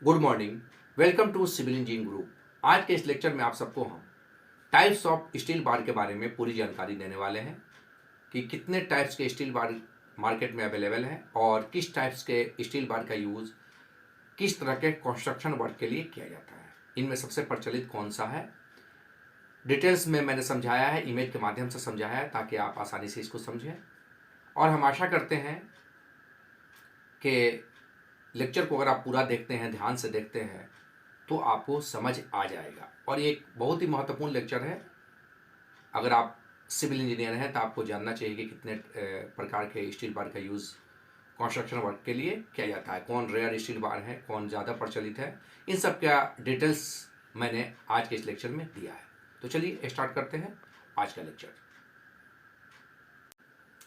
Good morning. Welcome to civil engineering group. आज के इस लेक्चर में आप सबको हम टाइप्स ऑफ स्टील बार के बारे में पूरी जानकारी देने वाले हैं कि कितने टाइप्स के स्टील बार मार्केट में अवेलेबल है और किस टाइप्स के स्टील बार का यूज़ किस तरह के कंस्ट्रक्शन वर्क के लिए किया जाता है। इनमें सबसे प्रचलित कौन सा है, डिटेल्स में मैंने समझाया है, इमेज के माध्यम से समझाया है ताकि आप आसानी से इसको समझें। और हम आशा करते हैं कि लेक्चर को अगर आप पूरा देखते हैं, ध्यान से देखते हैं, तो आपको समझ आ जाएगा। और ये एक बहुत ही महत्वपूर्ण लेक्चर है। अगर आप सिविल इंजीनियर हैं तो आपको जानना चाहिए कि कितने प्रकार के स्टील बार का यूज़ कंस्ट्रक्शन वर्क के लिए किया जाता है, कौन रेयर स्टील बार है, कौन ज़्यादा प्रचलित है, इन सब का डिटेल्स मैंने आज के इस लेक्चर में दिया है। तो चलिए स्टार्ट करते हैं आज का लेक्चर।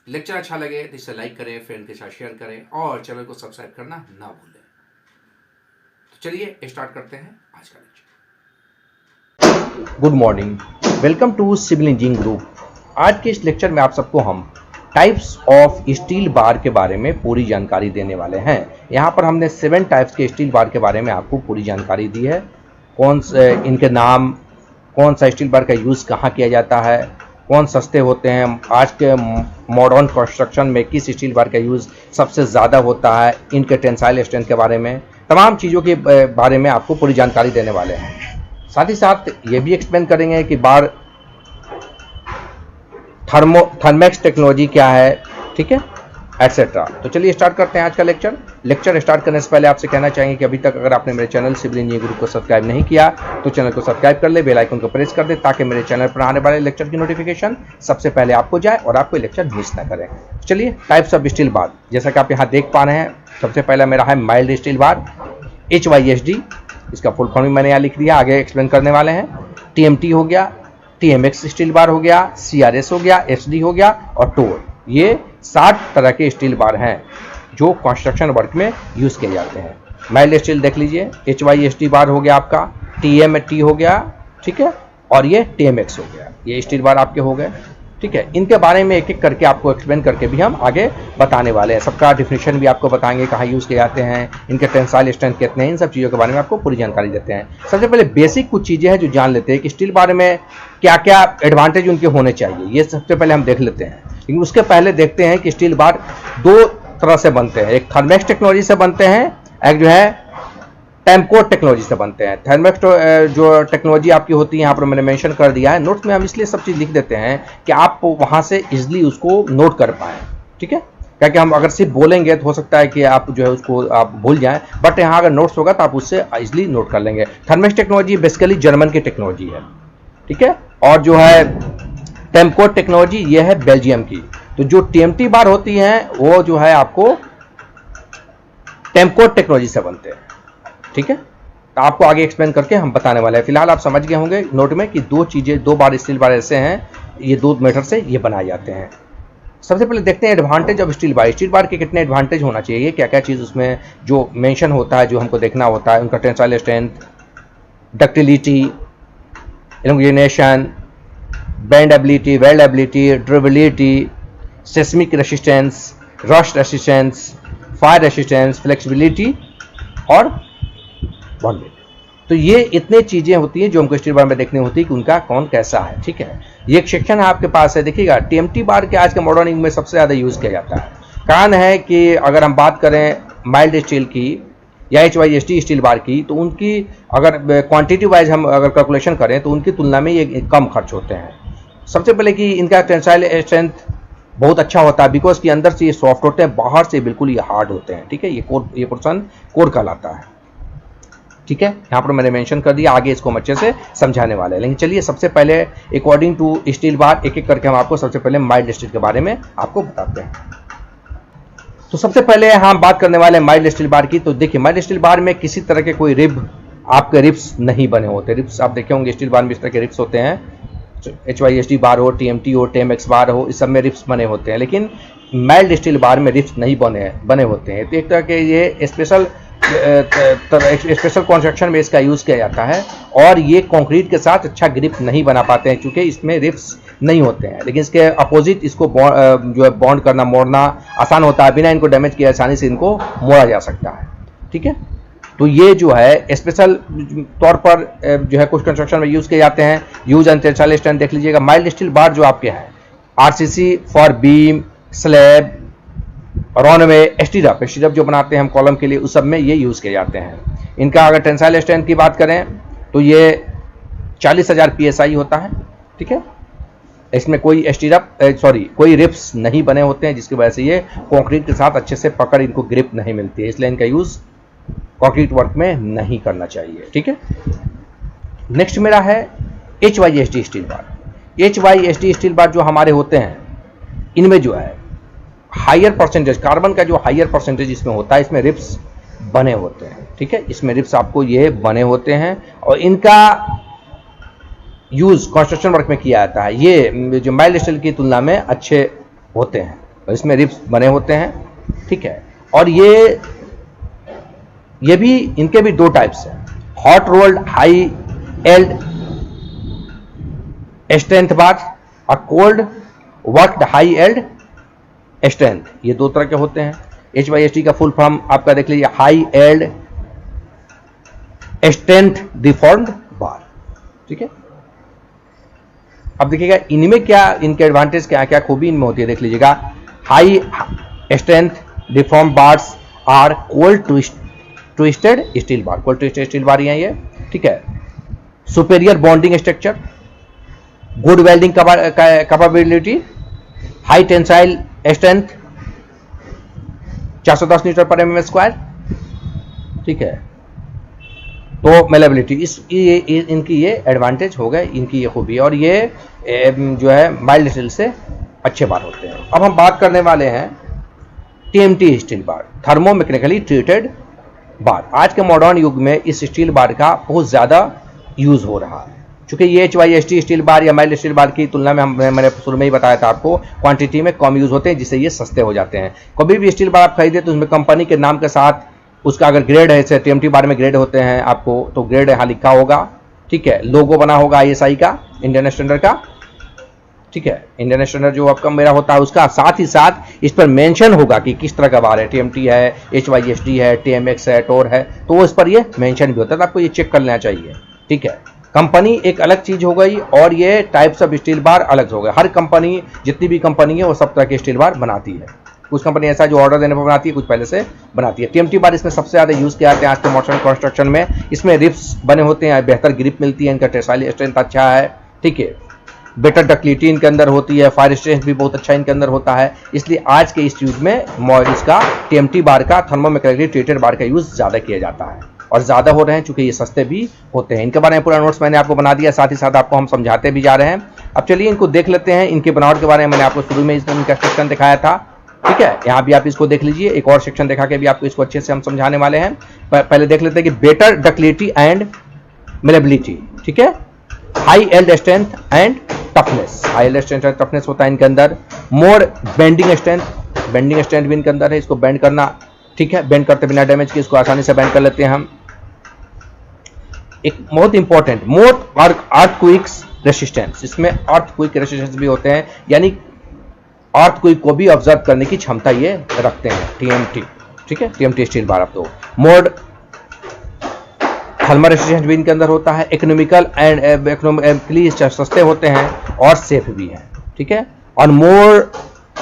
लेक्चर अच्छा लगे तो इसे लाइक करें, फ्रेंड के साथ शेयर करें और चैनल को सब्सक्राइब करना ना भूलें। तो चलिए स्टार्ट करते हैं आज का लेक्चर। Good morning, welcome to civil engineering group. आज के इस लेक्चर में आप सबको हम टाइप्स ऑफ स्टील बार के बारे में पूरी जानकारी देने वाले हैं। यहाँ पर हमने 7 टाइप्स के स्टील बार के बारे में आपको पूरी जानकारी दी है। कौन से इनके नाम, कौन सा स्टील बार का यूज़ कहाँ किया जाता है, कौन सस्ते होते हैं, आज के मॉडर्न कंस्ट्रक्शन में किस स्टील बार का यूज़ सबसे ज़्यादा होता है, इनके टेंसाइल स्ट्रेंथ के बारे में, तमाम चीज़ों के बारे में आपको पूरी जानकारी देने वाले हैं। साथ ही साथ ये भी एक्सप्लेन करेंगे कि बार थर्मेक्स टेक्नोलॉजी क्या है, ठीक है, एटसेट्रा। तो चलिए स्टार्ट करते हैं आज का लेक्चर स्टार्ट करने से पहले आपसे कहना चाहेंगे कि अभी तक अगर आपने मेरे चैनल सिविल इंजीनियरिंग ग्रुप को सब्सक्राइब नहीं किया तो चैनल को सब्सक्राइब कर ले, बेल आइकन को प्रेस कर दे ताकि मेरे चैनल पर आने वाले लेक्चर की नोटिफिकेशन सबसे पहले आपको जाए और आपको लेक्चर मिस ना करें। चलिए टाइप्स ऑफ स्टील बार, जैसा कि आप यहाँ देख पा रहे हैं, सबसे पहला मेरा है माइल्ड स्टील बार, HYSD। इसका फुल फॉर्म मैंने यहाँ लिख दिया, आगे एक्सप्लेन करने वाले हैं। TMT हो गया, TMX स्टील बार हो गया, CRS हो गया, SD हो गया और टोर। ये 60 तरह के स्टील बार हैं जो कंस्ट्रक्शन वर्क में यूज़ किए जाते हैं। माइल्ड स्टील देख लीजिए, HYSD बार हो गया आपका, TMT हो गया, ठीक है, और ये TMX हो गया। ये स्टील बार आपके हो गए, ठीक है। इनके बारे में एक एक करके आपको एक्सप्लेन करके भी हम आगे बताने वाले हैं। सबका डिफिनेशन भी आपको बताएंगे, कहाँ यूज़ किए जाते हैं, इनके टेंसाइल स्ट्रेंथ कितने हैं, इन सब चीज़ों के बारे में आपको पूरी जानकारी देते हैं। सबसे पहले बेसिक कुछ चीज़ें हैं जो जान लेते हैं कि स्टील बार में क्या क्या एडवांटेज उनके होने चाहिए, ये सबसे पहले हम देख लेते हैं। लेकिन उसके पहले देखते हैं कि स्टील बार 2 तरह से बनते हैं, एक थर्मेक्स टेक्नोलॉजी से बनते हैं, एक जो है टेम्कोट टेक्नोलॉजी से बनते हैं। थर्मेक्स जो टेक्नोलॉजी आपकी होती है, यहाँ पर मैंने मेंशन कर दिया है नोट्स में, हम इसलिए सब चीज़ लिख देते हैं कि आप वहाँ से इजीली उसको नोट कर पाएँ, ठीक है। क्योंकि हम अगर सिर्फ बोलेंगे तो हो सकता है कि आप जो है उसको आप भूल जाएं, बट यहाँ अगर नोट्स होगा तो आप उससे इजीली नोट कर लेंगे। थर्मेक्स टेक्नोलॉजी बेसिकली जर्मन की टेक्नोलॉजी है, ठीक है, और जो है टेम्कोट टेक्नोलॉजी ये है बेल्जियम की। तो जो TMT बार होती हैं वो जो है आपको टेम्कोट टेक्नोलॉजी से बनते हैं, ठीक है। तो आपको आगे एक्सप्लेन करके हम बताने वाले हैं। फिलहाल आप समझ गए होंगे नोट में कि 2 बार स्टील बार ऐसे हैं, ये 2 मेथड से ये बनाए जाते हैं। सबसे पहले देखते हैं advantage of steel bar. Steel bar के कितने एडवांटेज होना चाहिए, क्या क्या चीज़ उसमें जो मेंशन होता है, जो हमको देखना होता है, उनका tensile strength, ductility, elongation, bendability, weldability, durability, seismic resistance, rust resistance, fire resistance, flexibility और बॉन्डेड। तो ये इतने चीज़ें होती हैं जो हमको स्टील बार में देखनी होती है कि उनका कौन कैसा है, ठीक है। ये एक सेक्शन है आपके पास है, देखिएगा TMT बार के आज के मॉडर्न युग में सबसे ज़्यादा यूज़ किया जाता है। कारण है कि अगर हम बात करें माइल्ड स्टील की या HYSD स्टील बार की, तो उनकी अगर क्वांटिटी वाइज हम अगर कैलकुलेशन करें तो उनकी तुलना में ये कम खर्च होते हैं। सबसे पहले कि इनका टेंसाइल स्ट्रेंथ बहुत अच्छा होता है, बिकॉज कि अंदर से ये सॉफ्ट होते हैं, बाहर से बिल्कुल ये हार्ड होते हैं, ठीक है। ये पोर्शन कोर कहलाता है, ठीक है। यहाँ पर मैंने मेंशन कर दिया, आगे इसको हम अच्छे से समझाने वाले हैं। लेकिन चलिए सबसे पहले अकॉर्डिंग टू स्टील बार एक एक करके हम आपको सबसे पहले माइल्ड स्टील के बारे में आपको बताते हैं। तो सबसे पहले हम बात करने वाले हैं माइल्ड स्टील बार की। तो देखिए माइल्ड स्टील बार में किसी तरह के कोई रिब, आपके रिब्स नहीं बने होते। रिब्स आप देखे होंगे स्टील बार में इस तरह के रिब्स होते हैं, HYSD बार हो, TMT हो, TMX बार हो, इस सब में रिब्स बने होते हैं। लेकिन माइल्ड स्टील बार में रिब्स नहीं बने होते हैं। तो एक तरह के ये स्पेशल कंस्ट्रक्शन में इसका यूज़ किया जाता है और ये कंक्रीट के साथ अच्छा ग्रिप नहीं बना पाते हैं क्योंकि इसमें रिब्स नहीं होते हैं। लेकिन इसके अपोजिट इसको जो है बॉन्ड करना, मोड़ना आसान होता है, बिना इनको डैमेज किए आसानी से इनको मोड़ा जा सकता है, ठीक है। तो ये जो है स्पेशल तौर पर जो है कुछ कंस्ट्रक्शन में यूज़ किए जाते हैं। यूज एंड टेंसाइल स्ट्रेंथ देख लीजिएगा। माइल्ड स्टील बार जो आपके हैं आरसीसी फॉर बीम, स्लैब, रॉनवे, स्टीरअप जो बनाते हैं हम कॉलम के लिए, उस सब में ये यूज़ किए जाते हैं। इनका अगर टेंसाइल स्ट्रेंथ की बात करें तो ये 40,000 PSI होता है। ठीक है, इसमें कोई कोई रिप्स नहीं बने होते हैं, जिसकी वजह से ये कंक्रीट के साथ अच्छे से पकड़ इनको ग्रिप नहीं मिलती है, इसलिए इनका यूज़ कंक्रीट वर्क में नहीं करना चाहिए। ठीक है, नेक्स्ट मेरा है HYSD steel bar. HYSD steel bar जो हमारे होते हैं इनमें जो है हायर परसेंटेज कार्बन का जो हायर परसेंटेज इसमें होता है, इसमें रिप्स बने होते हैं। ठीक है, इसमें रिप्स आपको ये बने होते हैं और इनका यूज कंस्ट्रक्शन वर्क में किया जाता है। ये जो माइल्ड स्टील की तुलना में अच्छे होते हैं और इसमें रिप्स बने होते हैं। ठीक है, और ये भी इनके भी दो टाइप्स हैं, hot rolled high yield strength bar और cold worked high yield strength, ये दो तरह के होते हैं। HYSD का फुल फॉर्म आपका देख लीजिए, high yield strength deformed bar. ठीक है, अब देखिएगा इनमें क्या इनके एडवांटेज क्या क्या खूबी इनमें होती है, देख लीजिएगा। High strength deform bars are cold twisted steel bar, cold twisted steel bar ये। ठीक है, superior bonding structure, good welding capability, high tensile strength 410 newton पर mm स्क्वायर। ठीक है, तो मेलेबिलिटी इनकी ये एडवांटेज हो गए, इनकी ये खूबी, और ये जो है माइल्ड स्टील से अच्छे बार होते हैं। अब हम बात करने वाले हैं TMT steel bar, thermo mechanically treated bar. आज के मॉडर्न युग में इस स्टील बार का बहुत ज़्यादा यूज़ हो रहा है, चूँकि ये HYSD स्टील बार या माइल्ड स्टील बार की तुलना में मैंने शुरू में ही बताया था आपको, क्वांटिटी में कम यूज़ होते हैं, जिससे ये सस्ते हो जाते हैं। कभी भी स्टील बार आप खरीदे तो उसमें कंपनी के नाम के साथ उसका अगर ग्रेड है, जैसे TMT बार में ग्रेड होते हैं आपको, तो ग्रेड यहाँ लिखा होगा। ठीक है, लोगो बना होगा ISI का, इंडियन स्टैंडर्ड का। ठीक है, इंडियन स्टैंडर्ड जो आपका मेरा होता है उसका, साथ ही साथ इस पर मेंशन होगा कि किस तरह का बार है, TMT है, HYSD है, TMX है, टोर है, तो वो इस पर ये मेंशन भी होता है, तो आपको ये चेक कर लेना चाहिए। ठीक है, कंपनी एक अलग चीज हो गई और ये टाइप्स ऑफ स्टील बार अलग हो गए। हर कंपनी, जितनी भी कंपनी है वो सब तरह के स्टील बार बनाती है। कुछ कंपनी ऐसा जो ऑर्डर देने पर बनाती है, कुछ पहले से बनाती है। TMT बार इसमें सबसे ज़्यादा यूज़ किया जाता है आज के मॉडर्न कंस्ट्रक्शन में। इसमें रिप्स बने होते हैं, बेहतर ग्रिप मिलती है, इनका टेंसाइल स्ट्रेंथ अच्छा है। ठीक है, बेटर डक्टिलिटी इनके अंदर होती है, फायर स्ट्रेंथ भी बहुत अच्छा इनके अंदर होता है। इसलिए आज के इस युग में इसका TMT बार का, थर्मो मैकेनिकली ट्रीटेड बार का यूज़ ज़्यादा किया जाता है और ज़्यादा हो रहे हैं, चूँकि ये सस्ते भी होते हैं। इनके बारे में पूरा नोट्स मैंने आपको बना दिया, साथ ही साथ आपको हम समझाते भी जा रहे हैं। अब चलिए इनको देख लेते हैं। इनके बनावट के बारे में मैंने आपको शुरू में इनका सेक्शन दिखाया था। ठीक है, यहाँ भी आप इसको देख लीजिए, एक और सेक्शन दिखा के भी आपको इसको अच्छे से हम समझाने वाले हैं। पहले देख लेते हैं कि बेटर डक्टिलिटी एंड मेलेबिलिटी। ठीक है, high yield strength and toughness, high yield strength and toughness होता है इनके अंदर। मोर बेंडिंग स्ट्रेंथ भी इनके अंदर है, इसको बेंड करना, ठीक है, बेंड करते बिना डैमेज के इसको आसानी से बेंड कर लेते हैं हम। एक बहुत इंपॉर्टेंट, मोर अर्थक्वेक्स रेसिस्टेंस, इसमें अर्थक्वेक रेसिस्टेंस भी होते हैं, यानी अर्थक्वेक को भी ऑब्जर्व करने की क्षमता ये रखते हैं TMT। ठीक है, TMT स्टील बार। अब तो मोड थर्मल रेसिस्टेंट भी इनके अंदर होता है। इकोनॉमिकल एंड इकोनॉमिकली सस्ते होते हैं और सेफ भी हैं। ठीक है, और मोर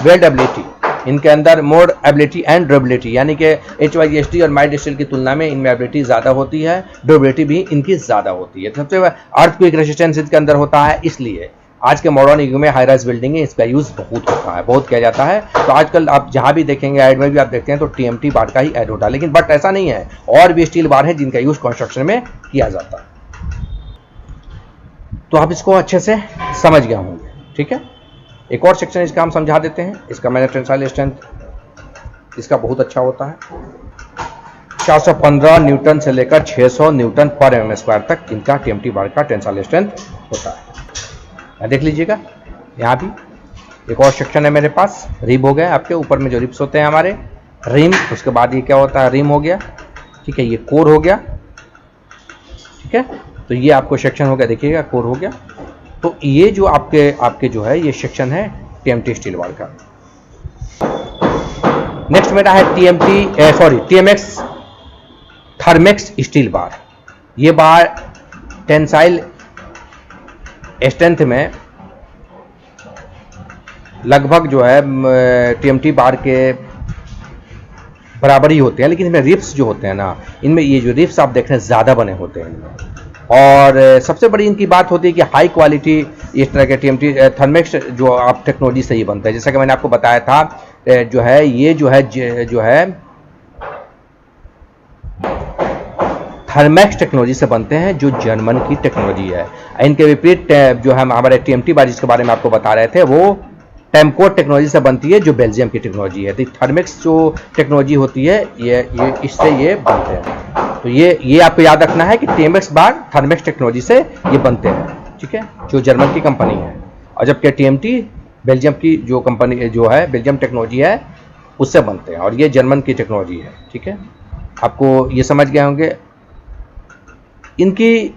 वेल्डेबिलिटी, इनके अंदर मोर एबिलिटी एंड ड्यूरेबिलिटी, यानी कि HYSD और माइल्ड स्टील की तुलना में इनमें एबिलिटी ज़्यादा होती है, ड्यूरेबिलिटी भी इनकी ज़्यादा होती है। सबसे अर्थक्वेक रेसिस्टेंस इनके अंदर होता है, इसलिए आज के मॉडर्न युग में हाई राइज बिल्डिंग में इसका यूज़ बहुत होता है, बहुत किया जाता है। तो आजकल आप जहाँ भी देखेंगे, ऐड में भी आप देखते हैं तो TMT बार का ही ऐड होता है, लेकिन बट ऐसा नहीं है, और भी स्टील बार है जिनका यूज़ कंस्ट्रक्शन में किया जाता है। तो आप इसको अच्छे से समझ गए होंगे। ठीक है, एक और सेक्शन इसका हम समझा देते हैं। इसका मैंने टेंसाइल स्ट्रेंथ इसका बहुत अच्छा होता है, 415 न्यूटन से लेकर 600 न्यूटन पर mm स्क्वायर तक इनका TMT बार का टेंसाइल स्ट्रेंथ होता है। देख लीजिएगा, यहाँ भी एक और सेक्शन है मेरे पास। रिब हो गया, आपके ऊपर में जो रिब्स होते हैं हमारे, रिम, उसके बाद ये क्या होता है, रिम हो गया। ठीक है, ये कोर हो गया। ठीक है, तो ये आपको सेक्शन हो गया, देखिएगा कोर हो गया। तो ये जो आपके जो है ये सेक्शन है TMT स्टील बार का। नेक्स्ट मेरा है TMX थर्मेक्स स्टील बार। ये बार टेंसाइल स्ट्रेंथ में लगभग जो है टीएमटी बार के बराबर ही होते हैं, लेकिन इनमें रिप्स जो होते हैं ना, इनमें ये जो रिप्स आप देख रहे हैं ज़्यादा बने होते हैं इनमें। और सबसे बड़ी इनकी बात होती है कि हाई क्वालिटी इस तरह के टीएमटी थर्मेक्स जो आप टेक्नोलॉजी से ही बनता है। जैसा कि मैंने आपको बताया था जो है ये जो है थर्मेक्स टेक्नोलॉजी से बनते हैं, जो जर्मन की टेक्नोलॉजी है। इनके विपरीत जो है हमारे टीएमटी बार जिसके बारे में आपको बता रहे थे, वो टेमकोट टेक्नोलॉजी से बनती है, जो बेल्जियम की टेक्नोलॉजी है। तो थर्मेक्स जो टेक्नोलॉजी होती है ये इससे ये बनते हैं। तो ये आपको याद रखना है कि टीएमएक्स बार थर्मेक्स टेक्नोलॉजी से ये बनते हैं, ठीक है, जो जर्मन की कंपनी है। और जबकि टीएमटी बेल्जियम की जो कंपनी जो है, बेल्जियम टेक्नोलॉजी है, उससे बनते हैं, और ये जर्मन की टेक्नोलॉजी है, ठीक है। आपको ये समझ गए होंगे। इनकी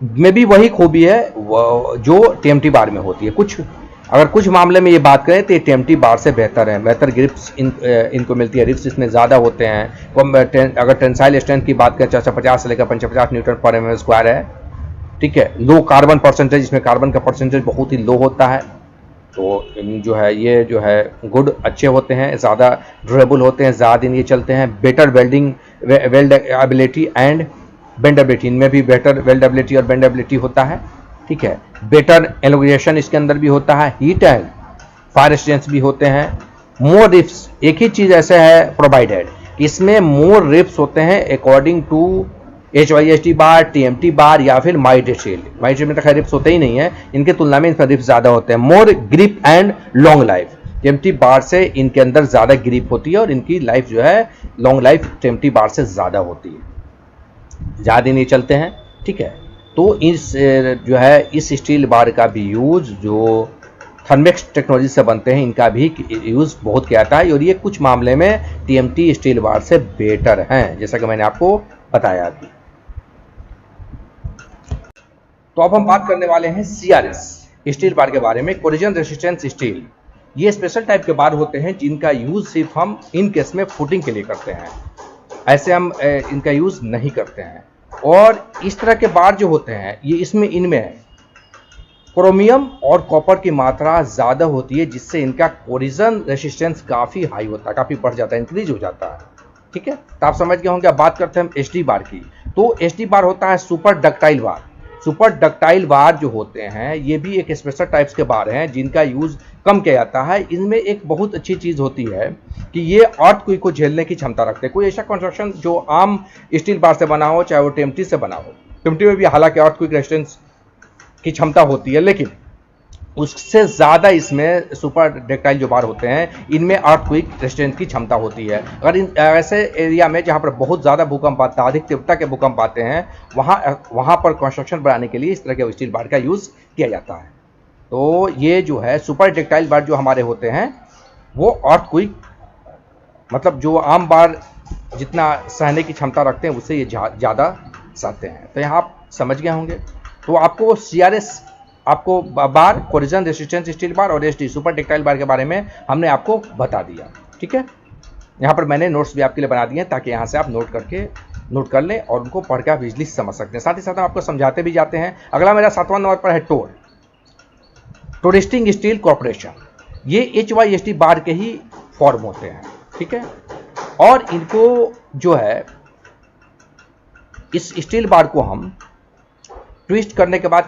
में भी वही खूबी है जो टीएमटी बार में होती है। अगर कुछ मामले में ये बात करें तो ये टीएमटी बार से बेहतर है, बेहतर ग्रिप्स इनको मिलती है, रिप्स इसमें ज़्यादा होते हैं। अगर टेंसाइल स्ट्रेंथ की बात करें 450 से लेकर 550 न्यूटन पर एम स्क्वायर है, ठीक है। लो कार्बन परसेंटेज, इसमें कार्बन का परसेंटेज बहुत ही लो होता है। तो जो है ये जो है गुड अच्छे होते हैं, ज़्यादा ड्यूरेबल होते हैं, ज़्यादा दिन ये चलते हैं। बेटर वेल्ड एबिलिटी एंड बेंडेबिलिटी, इनमें भी बेटर वेल्डेबिलिटी और बेंडेबिलिटी होता है, ठीक है। बेटर एलोग्रेशन इसके अंदर भी होता है, हीट एंड फायर रेजिस्टेंस भी होते हैं। मोर रिप्स, एक ही चीज़ ऐसे है प्रोवाइडेड, इसमें मोर रिप्स होते हैं according to HYST bar, TMT bar या फिर माइट स्टील में तो खैर रिप्स होते ही नहीं है, इनके तुलना में इन पर रिप्स ज़्यादा होते हैं। More grip and long life, TMT bar से इनके अंदर ज़्यादा ग्रिप होती है और इनकी लाइफ जो है लॉन्ग लाइफ TMT बार से ज़्यादा होती है, ज़्यादा दिन ये चलते हैं, ठीक है। तो इस जो है इस स्टील बार का भी यूज़ जो थर्मेक्स टेक्नोलॉजी से बनते हैं, इनका भी यूज़ बहुत किया जाता है, और ये कुछ मामले में TMT स्टील बार से बेटर हैं, जैसा कि मैंने आपको बताया अभी। तो अब हम बात करने वाले हैं CRS स्टील बार के बारे में, कोलिजन रेसिस्टेंस स्टील। ये स्पेशल टाइप के बार होते हैं जिनका यूज़ सिर्फ हम इन केस में फुटिंग के लिए करते हैं, ऐसे हम इनका यूज़ नहीं करते हैं। और इस तरह के बार जो होते हैं ये इनमें क्रोमियम और कॉपर की मात्रा ज़्यादा होती है, जिससे इनका कोलिजन रेसिस्टेंस काफ़ी हाई होता है, काफ़ी बढ़ जाता है, इंक्रीज हो जाता है, ठीक है। तो आप समझ गए होंगे। अब बात करते हैं हम HD बार की। तो HD बार होता है सुपर डक्टाइल बार। सुपर डक्टाइल बार जो होते हैं ये भी एक स्पेशल टाइप्स के बार हैं जिनका यूज़ कम किया जाता है। इनमें एक बहुत अच्छी चीज़ होती है कि ये अर्थक्वेक को झेलने की क्षमता रखते हैं। कोई ऐसा कंस्ट्रक्शन जो आम स्टील बार से बना हो, चाहे वो TMT से बना हो, TMT में भी हालांकि अर्थक्वेक रेजिस्टेंस की क्षमता होती है, लेकिन उससे ज़्यादा इसमें सुपर डक्टाइल जो बार होते हैं इनमें अर्थक्वेक रेजिस्टेंस की क्षमता होती है। अगर इन ऐसे एरिया में जहाँ पर बहुत ज़्यादा भूकंप आता है, अधिक तीव्रता के भूकंप आते हैं, वहाँ पर कंस्ट्रक्शन बनाने के लिए इस तरह के स्टील बार का यूज़ किया जाता है। तो ये जो है सुपर डक्टाइल बार जो हमारे होते हैं वो अर्थक्वेक, मतलब जो आम बार जितना सहने की क्षमता रखते हैं उससे ये ज़्यादा सहते हैं। तो यहाँ आप समझ गए होंगे। तो आपको CRS आपको बार, कोलिजन रेसिस्टेंस स्टील बार और SD सुपर डक्टाइल बार के बारे में हमने आपको बता दिया, ठीक है। यहाँ पर मैंने नोट्स भी आपके लिए बना दिए हैं ताकि यहाँ से आप नोट कर लें और उनको पढ़ के आप इजली समझ सकते हैं। साथ ही साथ हम आपको समझाते भी जाते हैं। अगला मेरा 7वां नंबर पर है टोरेस्टिंग स्टील कॉर्पोरेशन। ये HYST बार के ही फॉर्म होते हैं, ठीक है। और इनको जो है इस स्टील बार को हम ट्विस्ट करने के बाद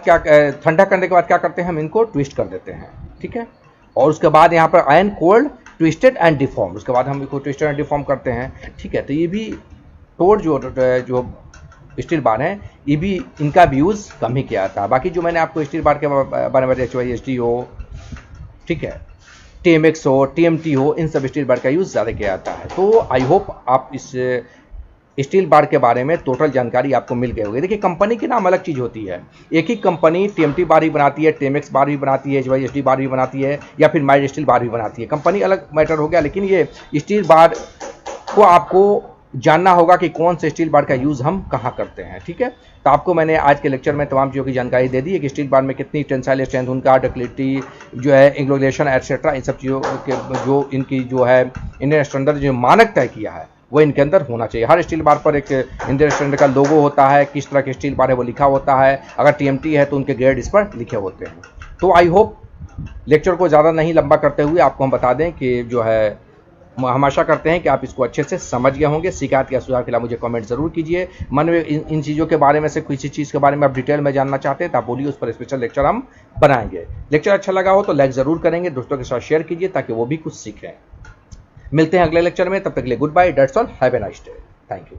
ठंडा करने के बाद क्या करते हैं, हम इनको ट्विस्ट कर देते हैं, ठीक है। और उसके बाद यहाँ पर ion cold twisted and deform, उसके बाद हम इनको ट्विस्टेड एंड डिफॉर्म करते हैं, ठीक है। तो ये भी टोर जो स्टील बार हैं ये भी इनका भी यूज़ कम ही किया जाता है। बाकी जो मैंने आपको स्टील बार के बारे में HYST हो, ठीक है, TMX हो, TMT हो, इन सब स्टील बार का यूज़ ज़्यादा किया जाता है। तो आई होप आप इस स्टील बार के बारे में टोटल जानकारी आपको मिल गई होगी। देखिए कंपनी के नाम अलग चीज़ होती है। एक ही कंपनी TMT बार भी बनाती है, TMX बार भी बनाती है, HYST बार भी बनाती है, या फिर माइल्ड स्टील बार भी बनाती है। कंपनी अलग मैटर हो गया, लेकिन ये स्टील बार को आपको जानना होगा कि कौन से स्टील बार का यूज़ हम कहाँ करते हैं, ठीक है। तो आपको मैंने आज के लेक्चर में तमाम चीज़ों की जानकारी दे दी है कि स्टील बार में कितनी टेंसाइल स्ट्रेंथ, उनका डक्टिलिटी जो है, इंग्लोलेशन एटसेट्रा, इन सब चीज़ों के जो इनकी जो है इंडियन स्टैंडर्ड जो मानक तय किया है वो इनके अंदर होना चाहिए। हर स्टील बार पर एक इंडियन स्टैंडर्ड का लोगो होता है, किस तरह की स्टील बार है वो लिखा होता है, अगर TMT है तो उनके ग्रेड इस पर लिखे होते हैं। तो आई होप लेक्चर को ज़्यादा नहीं लंबा करते हुए आपको हम बता दें कि जो है हम आशा करते हैं कि आप इसको अच्छे से समझ गए होंगे। शिकायत या सुझाव के लिए मुझे कमेंट जरूर कीजिए। मन में इन चीज़ों के बारे में से किसी चीज़ के बारे में आप डिटेल में जानना चाहते हैं तो आप बोलिए, उस पर स्पेशल लेक्चर हम बनाएंगे। लेक्चर अच्छा लगा हो तो लाइक ज़रूर करेंगे, दोस्तों के साथ शेयर कीजिए ताकि वो भी कुछ सीखें। मिलते हैं अगले लेक्चर में, तब तक के लिए good bye, that's all, have a nice day, thank you.